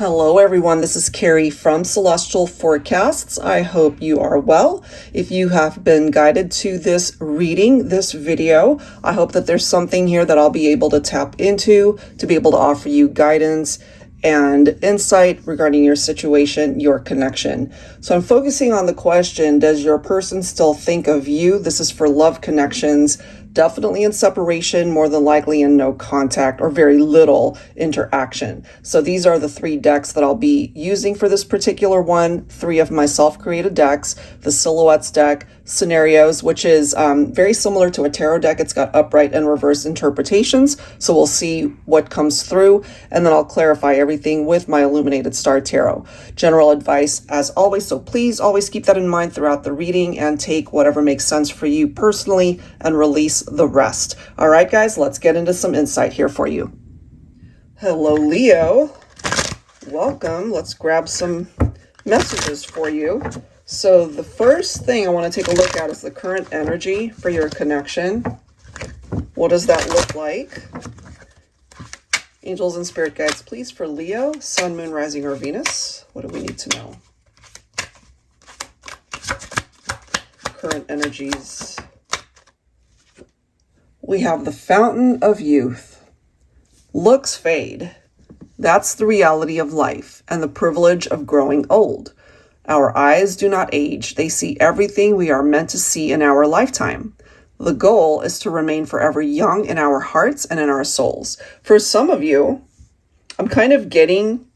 Hello everyone, this is Carrie from Celestial Forecasts. I hope you are well. If you have been guided to this reading, this video, I hope that there's something here that I'll be able to tap into to be able to offer you guidance and insight regarding your situation, your connection. So I'm focusing on the question, does your person still think of you? This is for love connections, definitely in separation, more than likely in no contact or very little interaction. So these are the three decks that I'll be using for this particular one, three of my self-created decks, the Silhouettes deck, Scenarios, which is very similar to a tarot deck. It's got upright and reverse interpretations. So we'll see what comes through, and then I'll clarify everything with my Illuminated Star Tarot. General advice as always, so please always keep that in mind throughout the reading and take whatever makes sense for you personally and release the rest. All right, guys, let's get into some insight here for you. Hello, Leo. Welcome. Let's grab some messages for you. So the first thing I want to take a look at is the current energy for your connection. What does that look like? Angels and spirit guides, please, for Leo, Sun, Moon, Rising, or Venus. What do we need to know? Current energies. We have the Fountain of Youth. Looks fade. That's the reality of life and the privilege of growing old. Our eyes do not age. They see everything we are meant to see in our lifetime. The goal is to remain forever young in our hearts and in our souls. For some of you, I'm kind of getting,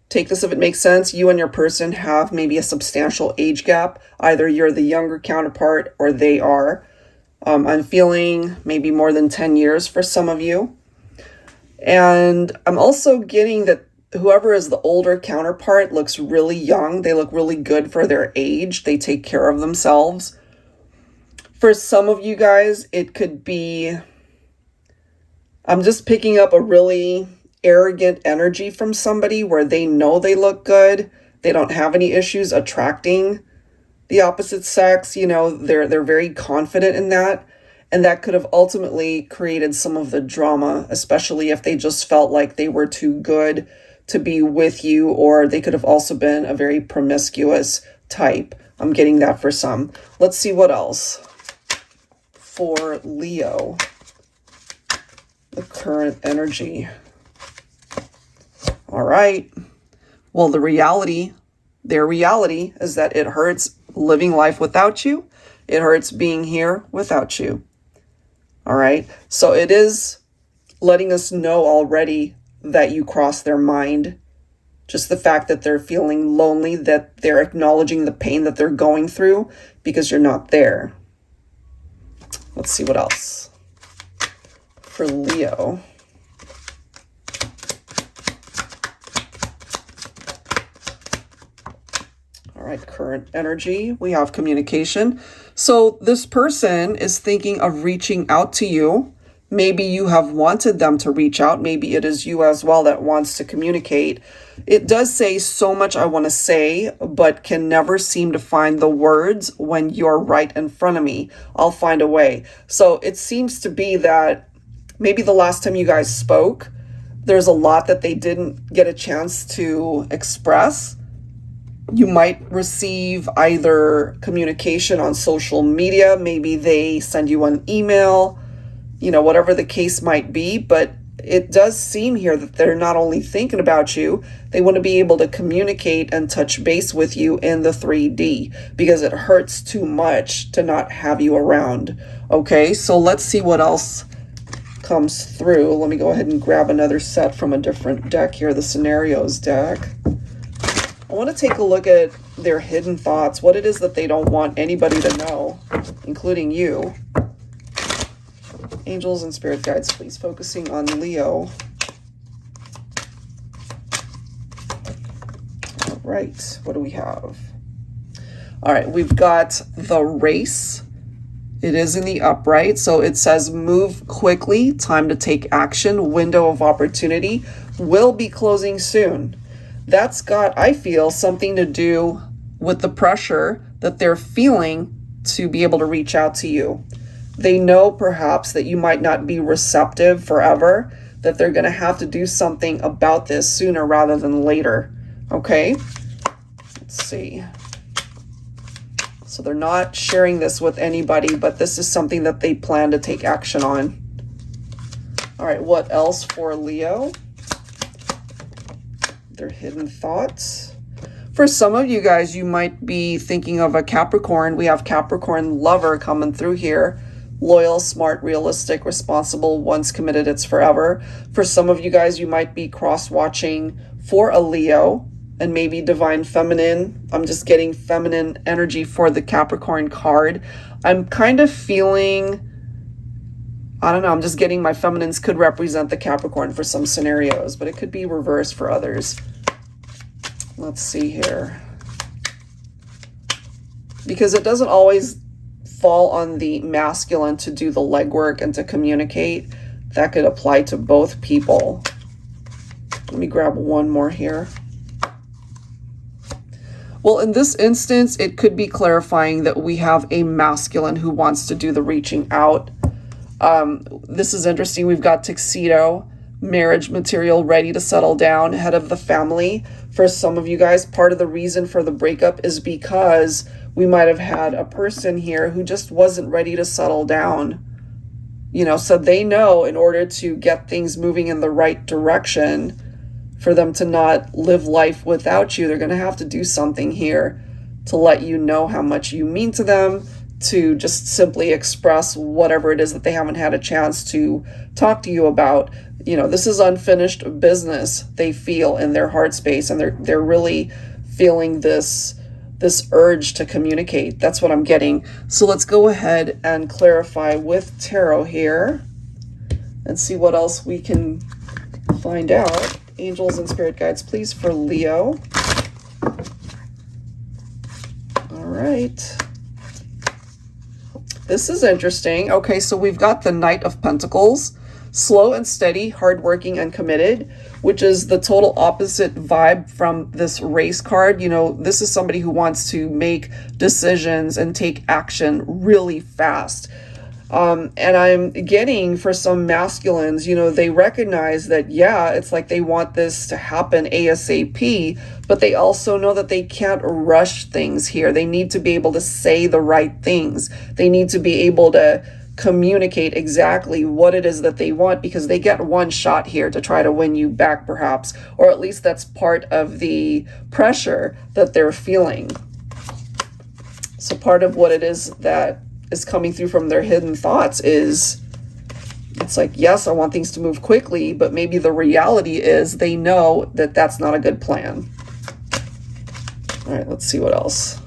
take this if it makes sense, you and your person have maybe a substantial age gap. Either you're the younger counterpart or they are. I'm feeling maybe more than 10 years for some of you. And I'm also getting that whoever is the older counterpart looks really young. They look really good for their age. They take care of themselves. For some of you guys, it could be, I'm just picking up a really arrogant energy from somebody where they know they look good. They don't have any issues attracting the opposite sex. You know, they're very confident in that. And that could have ultimately created some of the drama, especially if they just felt like they were too good to be with you, or they could have also been a very promiscuous type. I'm getting that for some. Let's see what else. For Leo, the current energy. All right. Well, their reality is that it hurts living life without you. It hurts being here without you. All right. So it is letting us know already that you cross their mind. Just the fact that they're feeling lonely, that they're acknowledging the pain that they're going through because you're not there. Let's see what else. For Leo. All right, current energy. We have communication. So this person is thinking of reaching out to you. Maybe you have wanted them to reach out. Maybe it is you as well that wants to communicate. It does say so much I want to say, but can never seem to find the words when you're right in front of me. I'll find a way. So it seems to be that maybe the last time you guys spoke, there's a lot that they didn't get a chance to express. You might receive either communication on social media. Maybe they send you an email, you know, whatever the case might be, but it does seem here that they're not only thinking about you, they want to be able to communicate and touch base with you in the 3D because it hurts too much to not have you around. Okay, so let's see what else comes through. Let me go ahead and grab another set from a different deck here, the Scenarios deck. I want to take a look at their hidden thoughts, what it is that they don't want anybody to know, including you. Angels and spirit guides, please, focusing on Leo. All right, what do we have? All right, we've got the Race. It is in the upright, so it says move quickly, time to take action, window of opportunity will be closing soon. That's got, I feel, something to do with the pressure that they're feeling to be able to reach out to you. They know perhaps that you might not be receptive forever. that they're going to have to do something about this sooner rather than later. Okay, let's see. So they're not sharing this with anybody, but this is something that they plan to take action on. All right, what else for Leo? Their hidden thoughts. For some of you guys, you might be thinking of a Capricorn. We have Capricorn lover coming through here. Loyal, smart, realistic, responsible, once committed, it's forever. For some of you guys, you might be cross-watching for a Leo and maybe divine feminine. I'm just getting feminine energy for the Capricorn card. I'm kind of feeling, I don't know, I'm just getting my feminines could represent the Capricorn for some scenarios, but it could be reversed for others. Let's see here. Because it doesn't always fall on the masculine to do the legwork and to communicate. That could apply to both people. Let me grab one more here. Well, in this instance, it could be clarifying that we have a masculine who wants to do the reaching out. This is interesting. We've got tuxedo, marriage material, ready to settle down, head of the family. For some of you guys, part of the reason for the breakup is because we might have had a person here who just wasn't ready to settle down. You know, so they know in order to get things moving in the right direction, for them to not live life without you, they're going to have to do something here to let you know how much you mean to them, to just simply express whatever it is that they haven't had a chance to talk to you about. You know, this is unfinished business they feel in their heart space, and they're really feeling this urge to communicate. That's what I'm getting. So let's go ahead and clarify with tarot here and see what else we can find out. Angels and spirit guides, please, for Leo. All right. This is interesting. Okay, so we've got the Knight of Pentacles. Slow and steady, hardworking and committed, which is the total opposite vibe from this race card. You know, this is somebody who wants to make decisions and take action really fast. And I'm getting for some masculines, you know, they recognize that, yeah, it's like they want this to happen ASAP, but they also know that they can't rush things here. They need to be able to say the right things. They need to be able to communicate exactly what it is that they want, because they get one shot here to try to win you back, perhaps, or at least that's part of the pressure that they're feeling. So part of what it is that is coming through from their hidden thoughts is, it's like, yes, I want things to move quickly, but maybe the reality is they know that that's not a good plan. All right, let's see what else.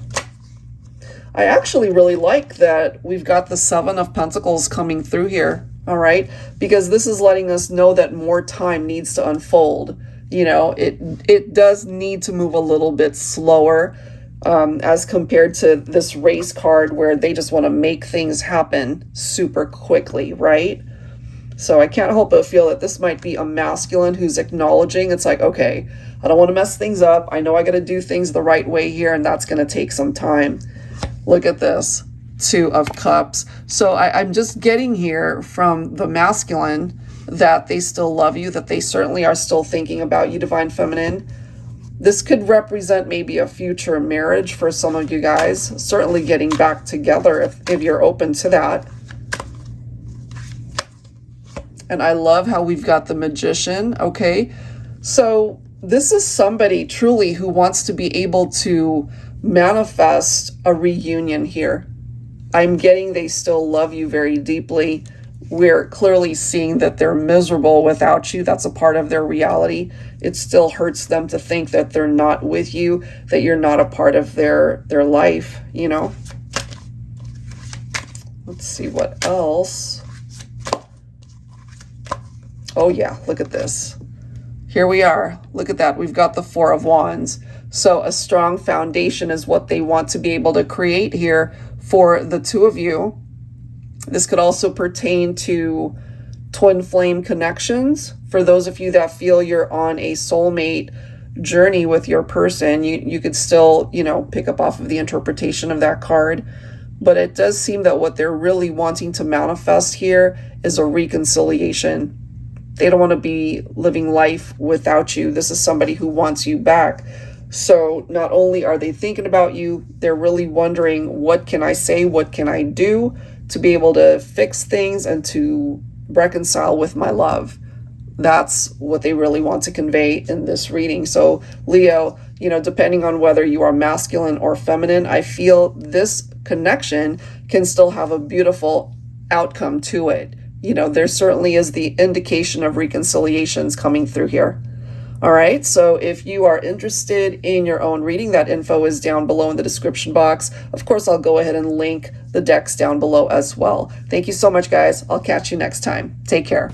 I actually really like that we've got the Seven of Pentacles coming through here, all right? Because this is letting us know that more time needs to unfold. You know, it does need to move a little bit slower, as compared to this race card where they just want to make things happen super quickly, right? So I can't help but feel that this might be a masculine who's acknowledging, it's like, okay, I don't want to mess things up. I know I got to do things the right way here, and that's going to take some time. Look at this, Two of Cups. So I'm just getting here from the masculine that they still love you, that they certainly are still thinking about you, Divine Feminine. This could represent maybe a future marriage for some of you guys, certainly getting back together if you're open to that. And I love how we've got the Magician, okay? So this is somebody truly who wants to be able to manifest a reunion here. I'm getting they still love you very deeply. We're clearly seeing that they're miserable without you. That's a part of their reality. It still hurts them to think that they're not with you, that you're not a part of their life, you know? Let's see what else. Oh yeah, look at this. Here we are. Look at that. We've got the Four of Wands. So a strong foundation is what they want to be able to create here for the two of you. This could also pertain to twin flame connections. For those of you that feel you're on a soulmate journey with your person, you could still, you know, pick up off of the interpretation of that card. But it does seem that what they're really wanting to manifest here is a reconciliation. They don't want to be living life without you. This is somebody who wants you back. So not only are they thinking about you, they're really wondering, what can I say? What can I do to be able to fix things and to reconcile with my love? That's what they really want to convey in this reading. So Leo, depending on whether you are masculine or feminine, I feel this connection can still have a beautiful outcome to it. There certainly is the indication of reconciliations coming through here. All right, so if you are interested in your own reading, that info is down below in the description box. Of course, I'll go ahead and link the decks down below as well. Thank you so much, guys. I'll catch you next time. Take care.